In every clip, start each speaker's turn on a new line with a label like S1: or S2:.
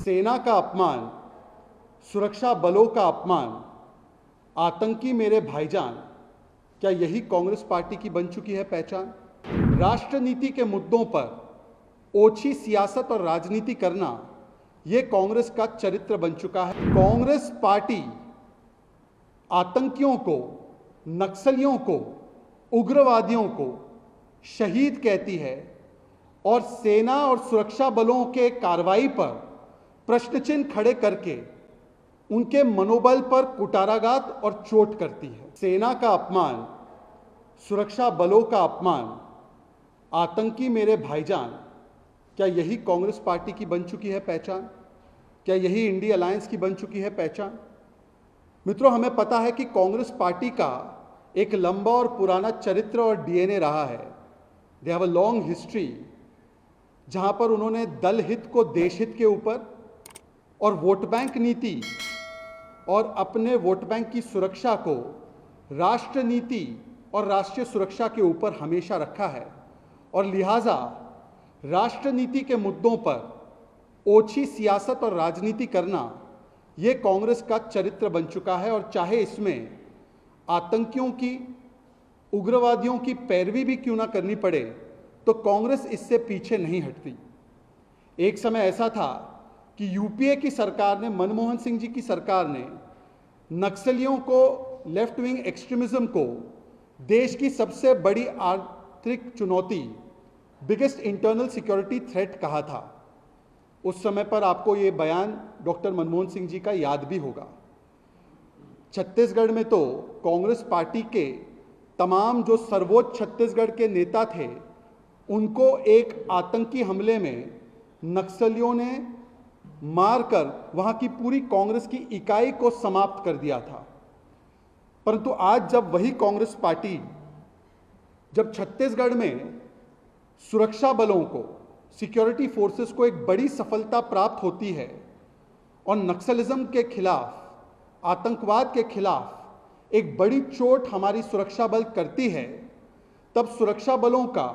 S1: सेना का अपमान, सुरक्षा बलों का अपमान, आतंकी मेरे भाईजान, क्या यही कांग्रेस पार्टी की बन चुकी है पहचान? राष्ट्रनीति के मुद्दों पर ओछी सियासत और राजनीति करना यह कांग्रेस का चरित्र बन चुका है। कांग्रेस पार्टी आतंकियों को, नक्सलियों को, उग्रवादियों को शहीद कहती है और सेना और सुरक्षा बलों के कार्रवाई पर प्रश्नचिन्ह खड़े करके उनके मनोबल पर कुटाराघात और चोट करती है। सेना का अपमान, सुरक्षा बलों का अपमान, आतंकी मेरे भाईजान, क्या यही कांग्रेस पार्टी की बन चुकी है पहचान? क्या यही इंडिया अलायंस की बन चुकी है पहचान? मित्रों, हमें पता है कि कांग्रेस पार्टी का एक लंबा और पुराना चरित्र और डीएनए रहा है। They have a long history, जहां पर उन्होंने दल हित को देश हित के ऊपर और वोट बैंक नीति और अपने वोट बैंक की सुरक्षा को राष्ट्र नीति और राष्ट्रीय सुरक्षा के ऊपर हमेशा रखा है और लिहाजा राष्ट्र नीति के मुद्दों पर ओछी सियासत और राजनीति करना ये कांग्रेस का चरित्र बन चुका है। और चाहे इसमें आतंकियों की, उग्रवादियों की पैरवी भी क्यों ना करनी पड़े, तो कांग्रेस इससे पीछे नहीं हटती। एक समय ऐसा था कि यूपीए की सरकार ने, मनमोहन सिंह जी की सरकार ने नक्सलियों को, लेफ्ट विंग एक्सट्रीमिज्म को देश की सबसे बड़ी आर्थिक चुनौती, बिगेस्ट इंटरनल सिक्योरिटी थ्रेट कहा था। उस समय पर आपको ये बयान डॉक्टर मनमोहन सिंह जी का याद भी होगा। छत्तीसगढ़ में तो कांग्रेस पार्टी के तमाम जो सर्वोच्च छत्तीसगढ़ के नेता थे, उनको एक आतंकी हमले में नक्सलियों ने मारकर वहां की पूरी कांग्रेस की इकाई को समाप्त कर दिया था। परंतु आज जब वही कांग्रेस पार्टी, जब छत्तीसगढ़ में सुरक्षा बलों को, सिक्योरिटी फोर्सेस को एक बड़ी सफलता प्राप्त होती है और नक्सलिज्म के खिलाफ, आतंकवाद के खिलाफ एक बड़ी चोट हमारी सुरक्षा बल करती है, तब सुरक्षा बलों का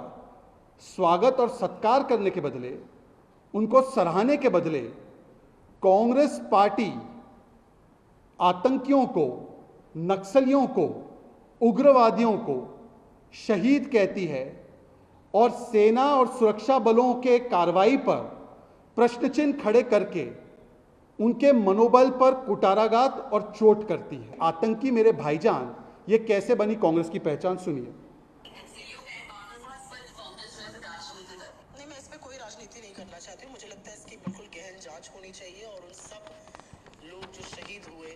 S1: स्वागत और सत्कार करने के बदले, उनको सराहने के बदले, कांग्रेस पार्टी आतंकियों को, नक्सलियों को, उग्रवादियों को शहीद कहती है और सेना और सुरक्षा बलों के कार्रवाई पर प्रश्नचिन्ह खड़े करके उनके मनोबल पर कुटाराघात और चोट करती है। आतंकी मेरे भाईजान, ये कैसे बनी कांग्रेस की पहचान? सुनिए।
S2: नहीं, मैं इसमें कोई राजनीति नहीं करना चाहती हूँ। मुझे लगता है इसकी बिल्कुल गहन जांच होनी चाहिए और उन सब लोग जो शहीद हुए,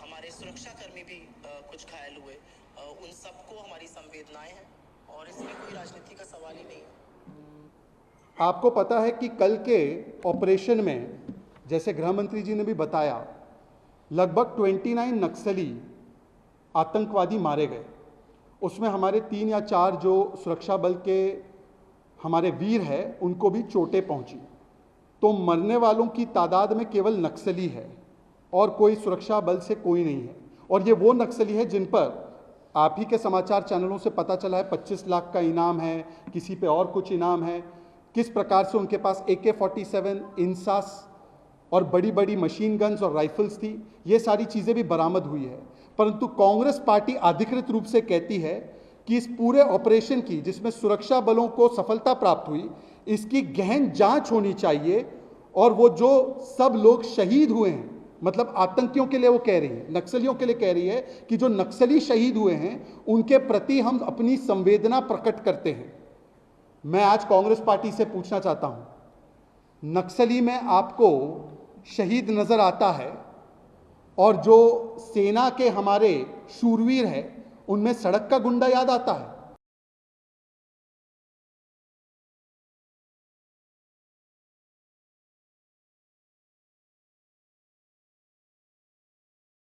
S2: हमारे सुरक्षाकर्मी भी कुछ घायल हुए, उन सबको हमारी संवेदनाएं हैं और इसमें कोई राजनीति का सवाल ही नहीं है।
S1: आपको पता है कि कल के ऑपरेशन में, जैसे गृह मंत्री जी ने भी बताया, लगभग 29 नक्सली आतंकवादी मारे गए। उसमें हमारे 3 या 4 जो सुरक्षा बल के हमारे वीर हैं, उनको भी चोटें पहुंची। तो मरने वालों की तादाद में केवल नक्सली है और कोई सुरक्षा बल से कोई नहीं है। और ये वो नक्सली है जिन पर आप ही के समाचार चैनलों से पता चला है 25 लाख का इनाम है, किसी पे और कुछ इनाम है। किस प्रकार से उनके पास AK-47, इंसास और बड़ी बड़ी मशीन गन्स और राइफल्स थी, ये सारी चीज़ें भी बरामद हुई है। परंतु कांग्रेस पार्टी अधिकृत रूप से कहती है कि इस पूरे ऑपरेशन की, जिसमें सुरक्षा बलों को सफलता प्राप्त हुई, इसकी गहन जांच होनी चाहिए और वो जो सब लोग शहीद हुए हैं, मतलब आतंकियों के लिए वो कह रही है, नक्सलियों के लिए कह रही है कि जो नक्सली शहीद हुए हैं, उनके प्रति हम अपनी संवेदना प्रकट करते हैं। मैं आज कांग्रेस पार्टी से पूछना चाहता हूं, नक्सली में आपको शहीद नजर आता है और जो सेना के हमारे शूरवीर हैं, उनमें सड़क का गुंडा याद आता है?